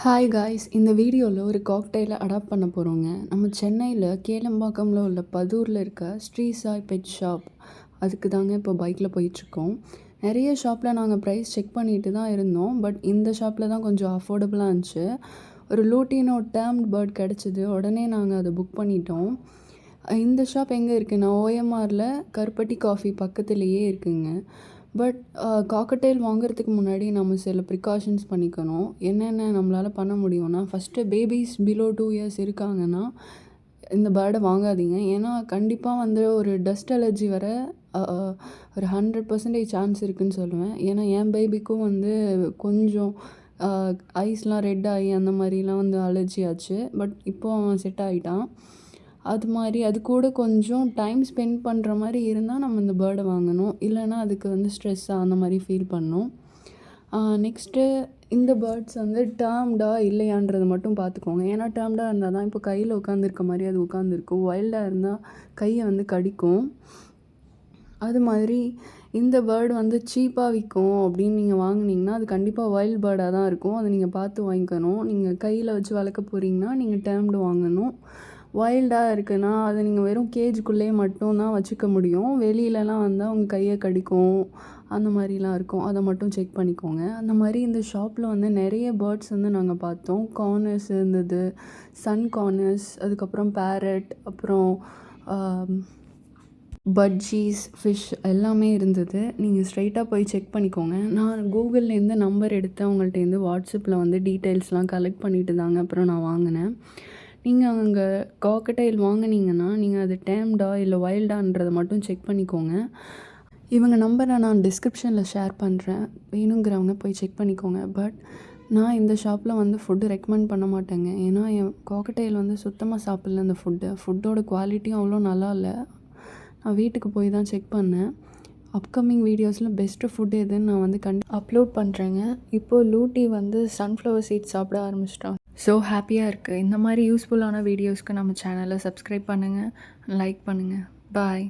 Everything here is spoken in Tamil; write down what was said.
ஹாய் காய்ஸ், இந்த வீடியோவில் ஒரு காக்டெயிலை அடாப்ட் பண்ண போகிறோங்க. நம்ம சென்னையில் கேளம்பாக்கம்ல உள்ள பதூரில் இருக்க ஸ்ரீ சாய் பெட் ஷாப், அதுக்கு தாங்க இப்போ பைக்கில் போயிட்டுருக்கோம். நிறைய ஷாப்பில் நாங்கள் ப்ரைஸ் செக் பண்ணிட்டு தான் இருந்தோம். பட் இந்த ஷாப்பில் தான் கொஞ்சம் அஃபோர்டபுளாக இருந்துச்சு. ஒரு லூட்டினோ டேர்ம்ட் பேர்ட் கிடச்சிது. உடனே நாங்கள் அதை புக் பண்ணிட்டோம். இந்த ஷாப் எங்கே இருக்குன்னா, ஓஎம்ஆரில் கருப்பட்டி காஃபி பக்கத்துலேயே இருக்குங்க. பட் காக்கடெயில் வாங்குறதுக்கு முன்னாடி நம்ம சில ப்ரிகாஷன்ஸ் பண்ணிக்கணும். என்னென்ன நம்மளால் பண்ண முடியும்னா, ஃபஸ்ட்டு பேபிஸ் பிலோ 2 இயர்ஸ் இருக்காங்கன்னா இந்த பேர்டை வாங்காதீங்க. ஏன்னா கண்டிப்பாக வந்து ஒரு டஸ்ட் அலர்ஜி வர ஒரு 100% சான்ஸ் இருக்குதுன்னு சொல்லுவேன். ஏன்னா என் பேபிக்கும் வந்து கொஞ்சம் ஐஸ்லாம் ரெட் ஆகி அந்த மாதிரிலாம் வந்து அலர்ஜி ஆச்சு. பட் இப்போது அவன் செட் ஆகிட்டான். அது மாதிரி அது கூட கொஞ்சம் டைம் ஸ்பெண்ட் பண்ணுற மாதிரி இருந்தால் நம்ம இந்த பேர்டை வாங்கணும். இல்லைனா அதுக்கு வந்து ஸ்ட்ரெஸ்ஸாக அந்த மாதிரி ஃபீல் பண்ணணும். நெக்ஸ்ட்டு இந்த பேர்ட்ஸ் வந்து டேர்ம்டா இல்லையான்றதை மட்டும் பார்த்துக்கோங்க. ஏன்னா டேர்ம்டாக இருந்தால் தான் இப்போ கையில் உட்காந்துருக்க மாதிரி அது உட்காந்துருக்கும். வைல்டாக இருந்தால் கையை வந்து கடிக்கும். அது மாதிரி இந்த பேர்டு வந்து சீப்பாக விற்கும் அப்படின்னு நீங்கள் வாங்கினீங்கன்னா அது கண்டிப்பாக வைல்ட் பேர்டாக தான் இருக்கும். அதை நீங்கள் பார்த்து வாங்கிக்கணும். நீங்கள் கையில் வச்சு வளர்க்க போகிறீங்கன்னா நீங்கள் டேர்ம்டு வாங்கணும். வைல்டாக இருக்குன்னா அதை நீங்கள் வெறும் கேஜுக்குள்ளேயே மட்டும்தான் வச்சுக்க முடியும். வெளியிலலாம் வந்தால் உங்கள் கையை கடிக்கும், அந்த மாதிரிலாம் இருக்கும். அதை மட்டும் செக் பண்ணிக்கோங்க. அந்த மாதிரி இந்த ஷாப்பில் வந்து நிறைய பேர்ட்ஸ் வந்து நாங்கள் பார்த்தோம். கார்னர்ஸ் இருந்தது, சன் கார்னர்ஸ், அதுக்கப்புறம் பேரட், அப்புறம் பட்ஜீஸ், ஃபிஷ் எல்லாமே இருந்தது. நீங்கள் ஸ்ட்ரைட்டாக போய் செக் பண்ணிக்கோங்க. நான் கூகுள்லேருந்து நம்பர் எடுத்து அவங்கள்ட்டேருந்து வாட்ஸ்அப்பில் வந்து டீட்டெயில்ஸ்லாம் கலெக்ட் பண்ணிட்டு தாங்க அப்புறம் நான் வாங்கினேன். நீங்கள் அங்கே காக்கடெயில் வாங்கினீங்கன்னா நீங்கள் அது டேர்ம்டா இல்லை வைல்டான்றதை மட்டும் செக் பண்ணிக்கோங்க. இவங்க நம்பரை நான் டிஸ்கிரிப்ஷனில் ஷேர் பண்ணுறேன். வேணுங்கிறவங்க போய் செக் பண்ணிக்கோங்க. பட் நான் இந்த ஷாப்பில் வந்து ஃபுட்டு ரெக்கமெண்ட் பண்ண மாட்டேங்க. ஏன்னா என் காக்கடெயில் வந்து சுத்தமாக சாப்பிடல. அந்த ஃபுட்டோட குவாலிட்டியும் அவ்வளோ நல்லா இல்லை. நான் வீட்டுக்கு போய் தான் செக் பண்ணேன். அப்கமிங் வீடியோஸில் பெஸ்ட்டு ஃபுட் எதுன்னு நான் வந்து அப்லோட் பண்ணுறேங்க. இப்போது லூட்டி வந்து சன்ஃப்ளவர் சீட்ஸ் சாப்பிட ஆரம்பிச்சிட்டான். ஸோ ஹாப்பியாக இருக்குது. இந்த மாதிரி யூஸ்ஃபுல்லான வீடியோஸ்க்கு நம்ம சேனலை சப்ஸ்கிரைப் பண்ணுங்கள், லைக் பண்ணுங்கள். பாய்.